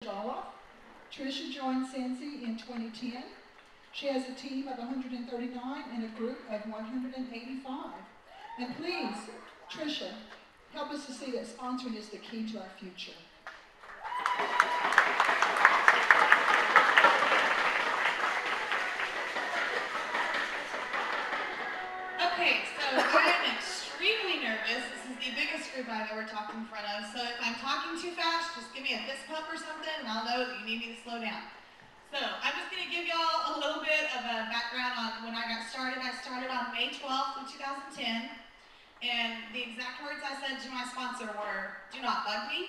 Dolloff. Tricia joined Sensi in 2010. She has a team of 139 and a group of 185. And please, Tricia, help us to see that sponsoring is the key to our future. Okay, so I am extremely nervous. This is the biggest group I've ever talked in front of. So if I'm talking too fast, just give me a fist pump or something and I'll know that you need me to slow down. So I'm just going to give y'all a little bit of a background on when I got started. I started on May 12th of 2010. And the exact words I said to my sponsor were, do not bug me,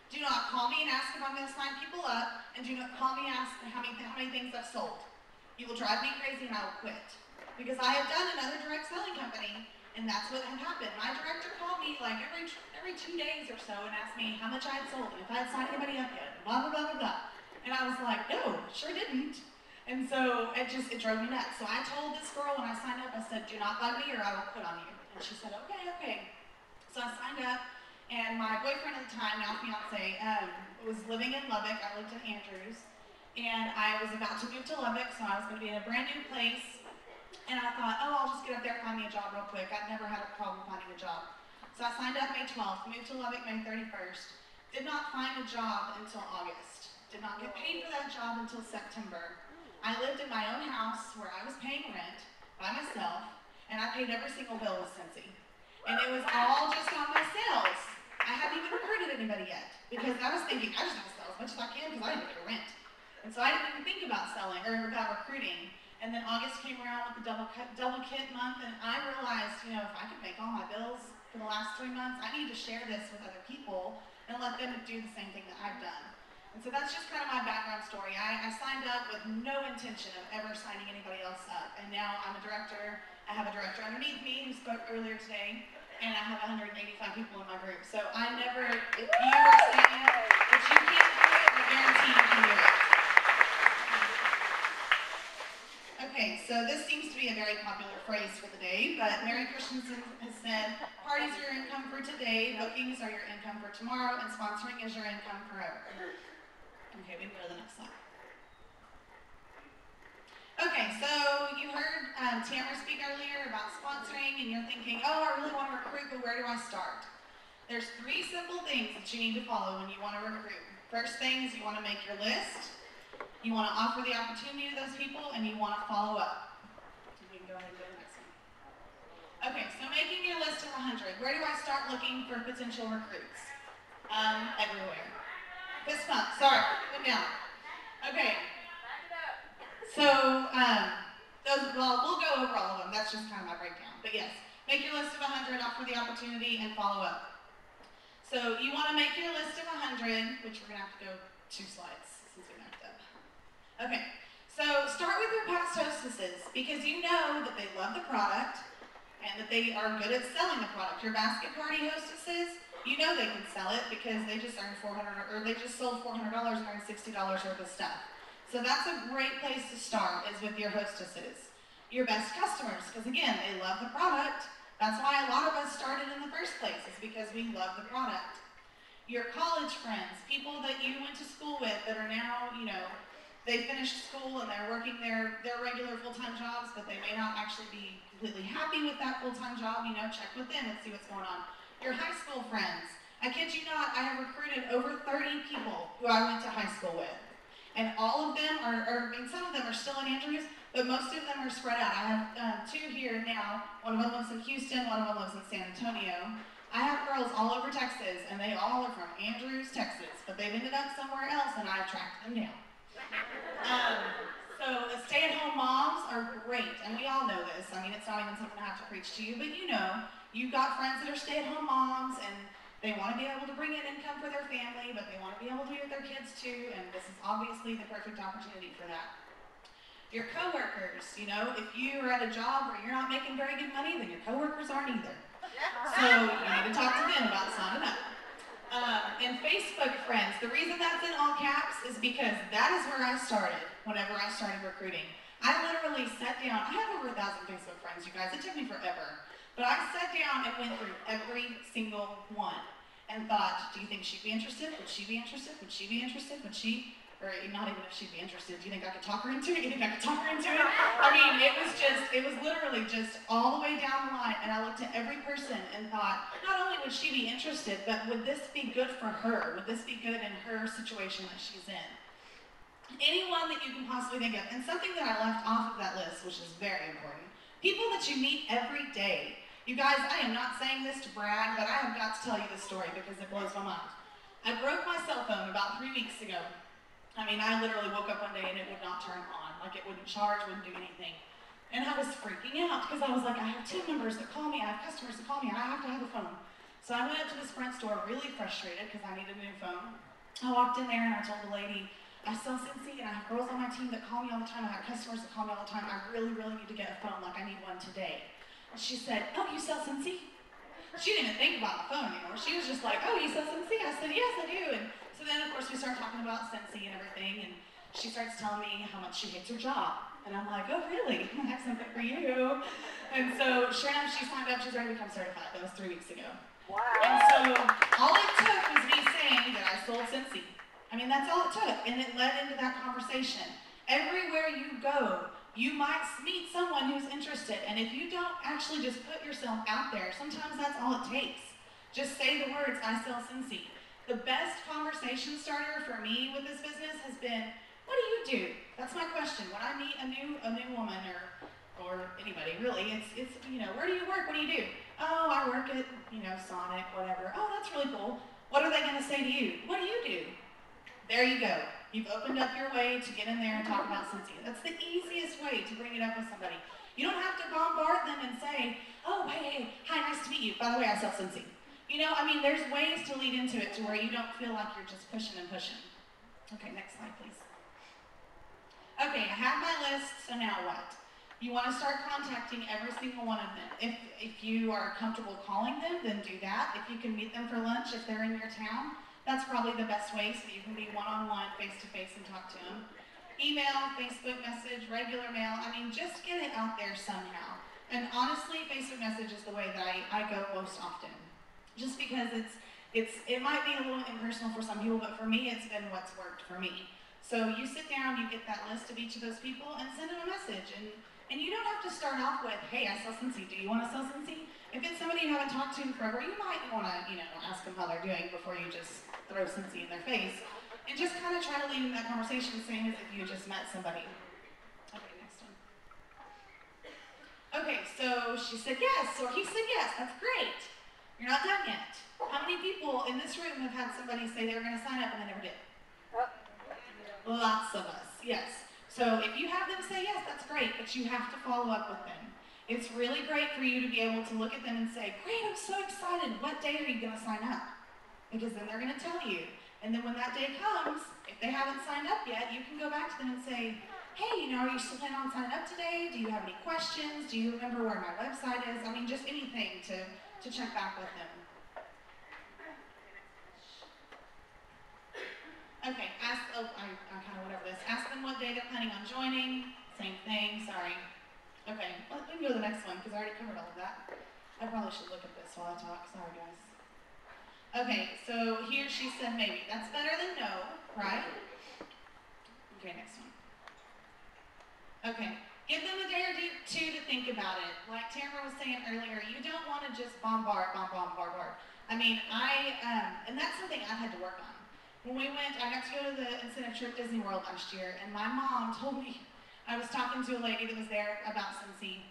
do not call me and ask if I'm going to sign people up, and do not call me and ask how many things I've sold. You will drive me crazy and I will quit. Because I have done another direct selling company, and that's what had happened. My director called me like every 2 days or so and asked me how much I had sold, and if I had signed anybody up yet, blah, blah, blah, blah, blah. And I was like, no, sure didn't. And so it drove me nuts. So I told this girl when I signed up, I said, do not bug me or I will quit on you. And she said, okay. So I signed up, and my boyfriend at the time, now fiance, was living in Lubbock. I lived in Andrews, and I was about to move to Lubbock, so I was going to be in a brand new place. And I thought, oh, I'll just get up there and find me a job real quick. I've never had a problem finding a job. So I signed up May 12th, moved to Lubbock May 31st, did not find a job until August, did not get paid for that job until September. I lived in my own house where I was paying rent by myself, and I paid every single bill with Sensi. And it was all just on my sales. I hadn't even recruited anybody yet, because I was thinking, I just have to sell as much as I can because I didn't pay rent. And so I didn't even think about selling, or about recruiting. And then August came around with the double kit month, and I realized, if I could make all my bills for the last 3 months, I need to share this with other people and let them do the same thing that I've done. And so that's just kind of my background story. I signed up with no intention of ever signing anybody else up, and now I'm a director. I have a director underneath me who spoke earlier today, and I have 185 people in my group. So I never, if you are saying that you can't do it, I guarantee you can do it. Okay, so this seems to be a very popular phrase for the day, but Mary Christensen has said, parties are your income for today, bookings are your income for tomorrow, and sponsoring is your income forever. Okay, we can go to the next slide. Okay, so you heard Tamara speak earlier about sponsoring, and you're thinking, oh, I really want to recruit, but where do I start? There's 3 simple things that you need to follow when you want to recruit. First thing is you want to make your list. You want to offer the opportunity to those people, and you want to follow up. We can go ahead and go to the next one. Okay, so making your list of 100. Where do I start looking for potential recruits? Everywhere. Fist pump. Sorry, put down. Okay. So, we'll go over all of them. That's just kind of my breakdown. But yes, make your list of 100, offer the opportunity, and follow up. So you want to make your list of 100, which we're going to have to go 2 slides since we knocked up. Okay, so start with your past hostesses because you know that they love the product and that they are good at selling the product. Your basket party hostesses, you know they can sell it because they just earned they just sold $400 and earned $60 worth of stuff. So that's a great place to start is with your hostesses. Your best customers, because again, they love the product. That's why a lot of us started in the first place, is because we love the product. Your college friends, people that you went to school with that are now, they finished school and they're working their regular full-time jobs, but they may not actually be completely happy with that full-time job, check with them and see what's going on. Your high school friends. I kid you not, I have recruited over 30 people who I went to high school with. And all of them some of them are still in Andrews, but most of them are spread out. I have 2 here now. One of them lives in Houston, one of them lives in San Antonio. I have girls all over Texas, and they all are from Andrews, Texas, but they've ended up somewhere else, and I've tracked them down. So stay-at-home moms are great, and we all know this. I mean, it's not even something I have to preach to you, but you've got friends that are stay-at-home moms, and they want to be able to bring in income for their family, but they want to be able to be with their kids too, and this is obviously the perfect opportunity for that. Your coworkers, if you are at a job where you're not making very good money, then your coworkers aren't either. So you need to talk to them about signing up. And Facebook friends, the reason that's in all caps is because that is where I started whenever I started recruiting. I literally sat down, I have over 1,000 Facebook friends, you guys, it took me forever. But I sat down and went through every single one. and thought, do you think she'd be interested? Would she be interested? Would she be interested? Would she? Or not even if she'd be interested. Do you think I could talk her into it? You think I could talk her into it? I mean, it was literally just all the way down the line, and I looked at every person and thought, not only would she be interested, but would this be good for her? Would this be good in her situation that she's in? Anyone that you can possibly think of. And something that I left off of that list, which is very important, people that you meet every day. You guys, I am not saying this to brag, but I have got to tell you this story because it blows my mind. I broke my cell phone about 3 weeks ago. I mean, I literally woke up one day and it would not turn on. Like, it wouldn't charge, wouldn't do anything. And I was freaking out because I was like, I have team members that call me, I have customers that call me, and I have to have a phone. So I went up to this front store really frustrated because I needed a new phone. I walked in there and I told the lady, I sell Cincy and I have girls on my team that call me all the time. I have customers that call me all the time. I really, really need to get a phone. Like, I need one today. And she said, oh, you sell Cincy? She didn't even think about the phone anymore. She was just like, oh, you sell Cincy? I said, yes, I do. And so then, of course, we start talking about Cincy and everything, and she starts telling me how much she hates her job. And I'm like, oh, really? I have something for you. And so, sure enough, she signed up. She's already become certified. That was 3 weeks ago. Wow. And so, all it took was me saying that I sold Cincy. I mean, that's all it took, and it led into that conversation. Everywhere you go, you might meet someone who's interested, and if you don't actually just put yourself out there, sometimes that's all it takes. Just say the words, I sell Cincy. The best conversation starter for me with this business has been, what do you do? That's my question. When I meet a new woman or anybody really, it's you know, where do you work? What do you do? Oh, I work at, you know, Sonic, whatever. Oh, that's really cool. What are they going to say to you? What do you do? There you go. You've opened up your way to get in there and talk about Cincy. That's the easiest way to bring it up with somebody. You don't have to bombard them and say, oh, hey, hi, nice to meet you. By the way, I sell Cincy. You know, I mean, there's ways to lead into it to where you don't feel like you're just pushing and pushing. Okay, next slide, please. Okay, I have my list, so now what? You want to start contacting every single one of them. If you are comfortable calling them, then do that. If you can meet them for lunch, if they're in your town, that's probably the best way, so you can be one-on-one, face-to-face, and talk to them. Email, Facebook message, regular mail, I mean, just get it out there somehow. And honestly, Facebook message is the way that I go most often. Just because it might be a little impersonal for some people, but for me, it's been what's worked for me. So you sit down, you get that list of each of those people, and send them a message. And you don't have to start off with, hey, I sell Cincy. Do you want to sell Cincy? If it's somebody you haven't talked to forever, you might want to, you know, ask them how they're doing before you just throw Cincy in their face. And just kind of try to lead in that conversation, same as if you just met somebody. Okay, next one. Okay, so she said yes, or he said yes. That's great. You're not done yet. How many people in this room have had somebody say they were going to sign up and they never did? Lots of us, yes. So if you have them say yes, that's great, but you have to follow up with them. It's really great for you to be able to look at them and say, great, I'm so excited. What day are you going to sign up? Because then they're going to tell you. And then when that day comes, if they haven't signed up yet, you can go back to them and say, hey, you know, are you still planning on signing up today? Do you have any questions? Do you remember where my website is? I mean, just anything to check back with them. Okay, I kind of went over this. Ask them what day they're planning on joining. Same thing, sorry. Okay, we can go to the next one because I already covered all of that. I probably should look at this while I talk, sorry guys. Okay, so here she said maybe. That's better than no, right? Okay, next one. Okay, give them a day or two to think about it. Like Tamara was saying earlier, you don't want to just bombard. I mean, and that's something I've had to work on. When we went, I got to go to the incentive trip Disney World last year, and my mom told me, I was talking to a lady that was there about Cincy,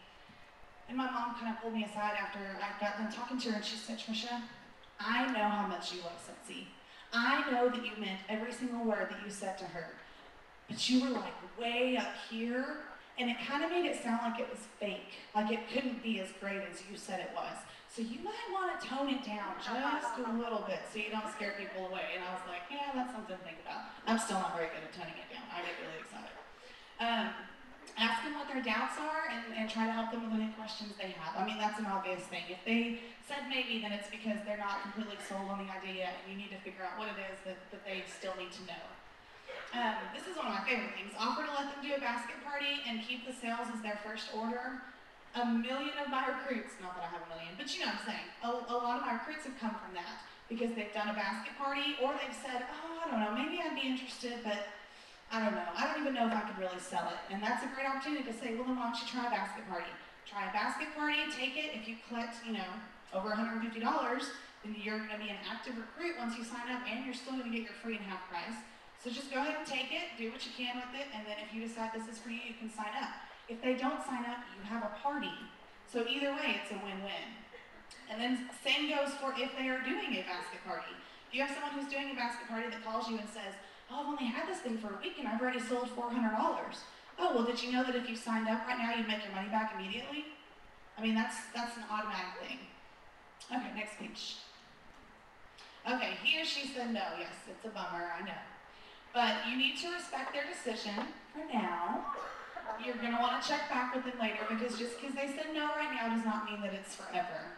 and my mom kind of pulled me aside after I got done talking to her, and she said, Tricia, I know how much you love Cincy. I know that you meant every single word that you said to her, but you were like way up here, and it kind of made it sound like it was fake, like it couldn't be as great as you said it was. So you might want to tone it down just a little bit so you don't scare people away. And I was like, yeah, that's something to think about. I'm still not very good at toning it down. I get really excited. Ask them what their doubts are and try to help them with any questions they have. I mean, that's an obvious thing. If they said maybe, then it's because they're not completely sold on the idea and you need to figure out what it is that they still need to know. This is one of my favorite things. Offer to let them do a basket party and keep the sales as their first order. A million of my recruits, not that I have a million, but you know what I'm saying, a lot of my recruits have come from that. because they've done a basket party, or they've said, oh, I don't know, maybe I'd be interested, but I don't know. I don't even know if I could really sell it. And that's a great opportunity to say, well, then why don't you try a basket party? Try a basket party, take it. If you collect, over $150, then you're going to be an active recruit once you sign up, and you're still going to get your free and half price. So just go ahead and take it, do what you can with it, and then if you decide this is for you, you can sign up. If they don't sign up, you have a party. So either way, it's a win-win. And then same goes for if they are doing a basket party. If you have someone who's doing a basket party that calls you and says, oh, I've only had this thing for a week and I've already sold $400. Oh, well, did you know that if you signed up right now, you'd make your money back immediately? I mean, that's an automatic thing. Okay, next page. Okay, he or she said no. Yes, it's a bummer, I know. But you need to respect their decision for now. You're going to want to check back with them later, because just because they said no right now does not mean that it's forever.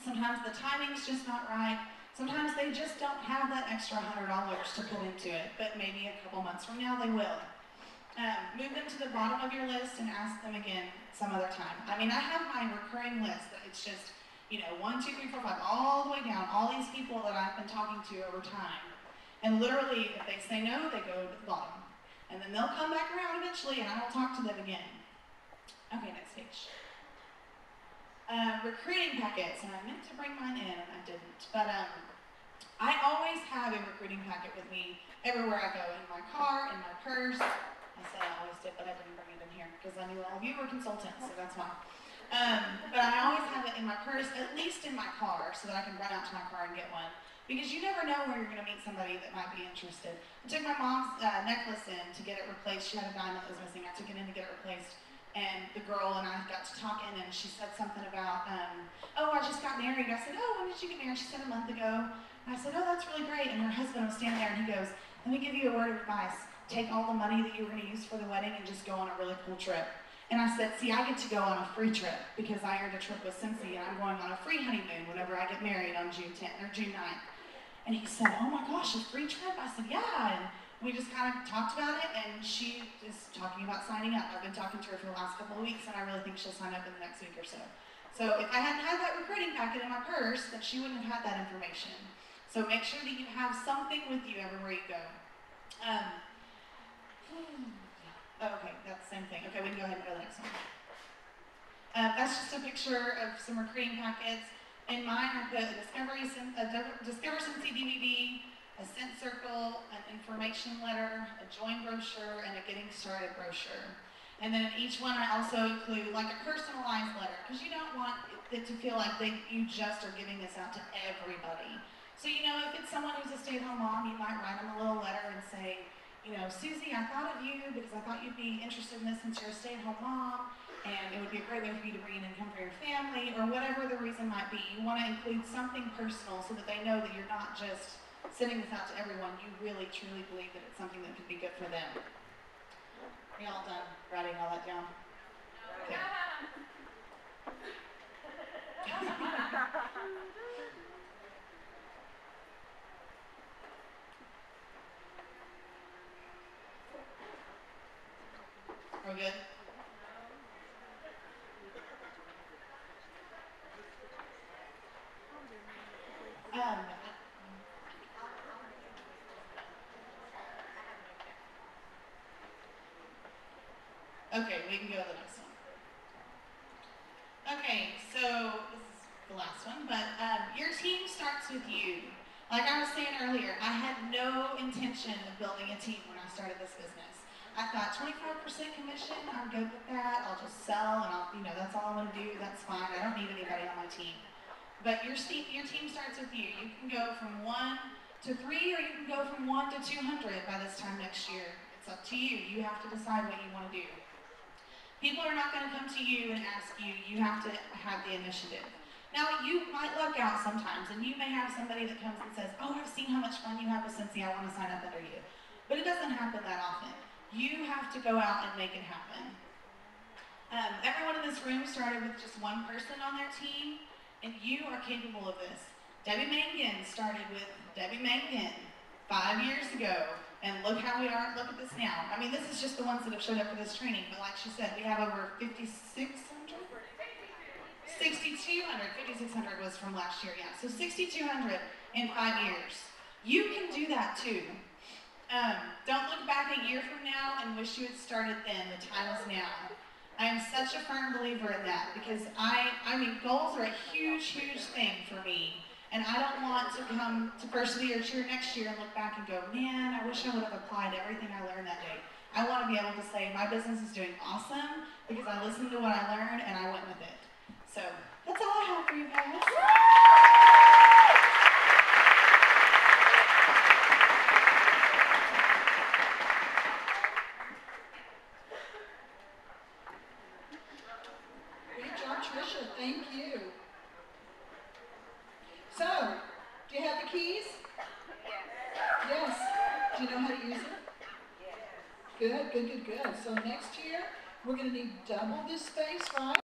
Sometimes the timing's just not right. Sometimes they just don't have that extra $100 to put into it, but maybe a couple months from now they will. Move them to the bottom of your list and ask them again some other time. I mean, I have my recurring list that it's just, 1, 2, 3, 4, 5, all the way down, all these people that I've been talking to over time. And literally, if they say no, they go to the bottom. And then they'll come back around eventually, and I will talk to them again. Okay, next page. Recruiting packets, and I meant to bring mine in, and I didn't. But I always have a recruiting packet with me everywhere I go, in my car, in my purse. I said I always did, but I didn't bring it in here, because I knew all of you were consultants, so that's why. But I always have it in my purse, at least in my car, so that I can run out to my car and get one. Because you never know where you're going to meet somebody that might be interested. I took my mom's necklace in to get it replaced. She had a diamond that was missing. I took it in to get it replaced. And the girl and I got to talking, and she said something about, oh, I just got married. I said, oh, when did you get married? She said a month ago. And I said, oh, that's really great. And her husband was standing there, and he goes, let me give you a word of advice. Take all the money that you were going to use for the wedding and just go on a really cool trip. And I said, see, I get to go on a free trip because I earned a trip with Cincy, and I'm going on a free honeymoon whenever I get married on June 10th or June 9th. And he said, oh my gosh, a free trip? I said, yeah. And we just kind of talked about it, and she is talking about signing up. I've been talking to her for the last couple of weeks, and I really think she'll sign up in the next week or so. So if I hadn't had that recruiting packet in my purse, then she wouldn't have had that information. So make sure that you have something with you everywhere you go. Okay, that's the same thing. Okay, we can go ahead and go to the next one. That's just a picture of some recruiting packets. In mine, I put a Discover Cincy DVD, a scent circle, an information letter, a join brochure, and a getting started brochure. And then in each one, I also include like a personalized letter, because you don't want it to feel like you just are giving this out to everybody. So, if it's someone who's a stay-at-home mom, you might write them a little letter and say, Susie, I thought of you because I thought you'd be interested in this since you're a stay-at-home mom, and it would be a great way for you to bring in income for your family, or whatever the reason might be. You want to include something personal so that they know that you're not just sending this out to everyone. You really, truly believe that it's something that could be good for them. Are you all done writing all that down? Okay. We're good? Okay, we can go to the next one. Okay, so this is the last one, but your team starts with you. Like I was saying earlier, I had no intention of building a team when I started this business. I thought 25% commission, I'm good with that. I'll just sell, and that's all I'm going to do. That's fine. I don't need anybody on my team. But your team starts with you. You can go from 1 to 3, or you can go from 1 to 200 by this time next year. It's up to you. You have to decide what you want to do. People are not going to come to you and ask you. You have to have the initiative. Now, you might luck out sometimes, and you may have somebody that comes and says, oh, I've seen how much fun you have with Cincy. I want to sign up under you. But it doesn't happen that often. You have to go out and make it happen. Everyone in this room started with just one person on their team, and you are capable of this. Debbie Mangan started with Debbie Mangan 5 years ago, and look how we are, look at this now. I mean, this is just the ones that have showed up for this training, but like she said, we have over 5,600? 6,200, 5,600 was from last year, yeah. So 6,200 in 5 years. You can do that too. Don't look back a year from now and wish you had started then. The time is now. I am such a firm believer in that because I mean, goals are a huge, huge thing for me. And I don't want to come to first of the year cheer next year and look back and go, man, I wish I would have applied everything I learned that day. I want to be able to say my business is doing awesome because I listened to what I learned and I went with it. So that's all I have for you guys. Great job, Tricia. Thank you. So, do you have the keys? Yes. Do you know how to use it? Good, good, good, good. So next year, we're going to need double this space, right?